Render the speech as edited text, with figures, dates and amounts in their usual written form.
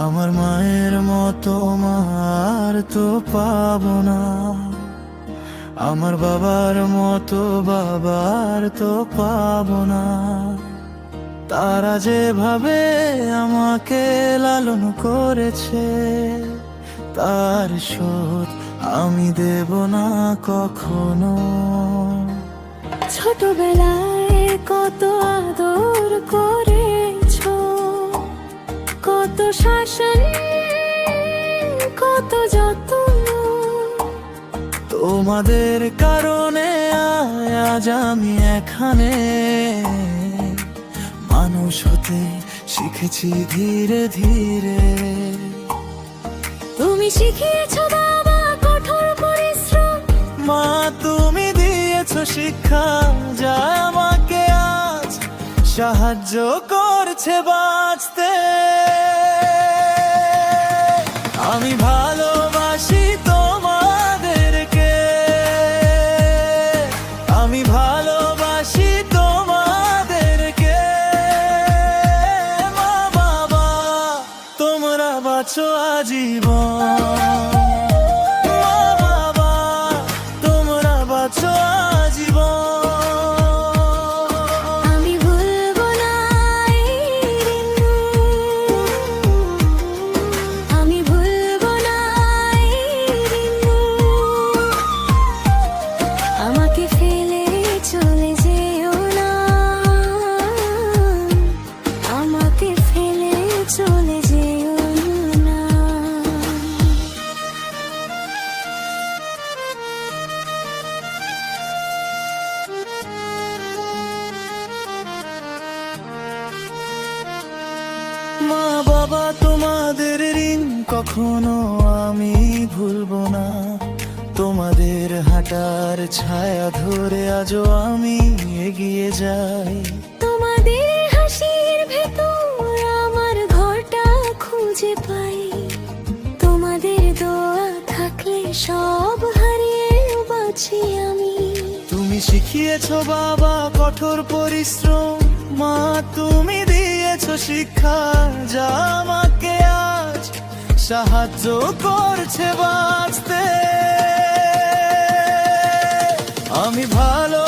আমার মায়ের মতো মার তো পাবো না, আমার বাবার মতো বাবার তো পাবো না। তারা যেভাবে আমাকে লালন করেছে, তার শোধ আমি দেব না কখনো। ছোটবেলায় কত আদর করেছো, কত শাসন, কত যত্ন। তোমাদের কারণে আজ আমি এখানে, মানুষ হতে শিখেছি ধীরে ধীরে। তুমি শিখিয়েছো বাবা কঠোর পরিশ্রম, মা তুমি দিয়েছো শিক্ষা, যা আমাকে আজ সাহায্য করছে বাঁচতে। আমি ভালোবাসি তোমাদেরকে, আমি ভালোবাসি তোমাদেরকে। মা বাবা তোমরা বাঁচো আজীবন, মা বাবা তোমরা বাঁচো আজীবন। আমি ভুলবো না এই দিন, আমি ভুলবো না এই দিন। আমাকে ফেলে চলে যেও না, আমাকে ফেলে চলে যেও না। মা বাবা তোমাদের ঋণ কখনো আমি ভুলবো না, তোমাদের হাঁটার ছায়া ধরে আজও আমি এগিয়ে যাই। তোমাদের হাসির ভেতর আমার ঘরটা খুঁজে পাই, তোমাদের দোয়া থাকলে সব হারিয়ে বাঁচি আমি। তুমি শিখিয়েছো বাবা কঠোর পরিশ্রম, মা তুমি দিয়েছো শিক্ষা, যা আমাকে আজ সাহায্য করছে বাঁচতে। আমি ভালো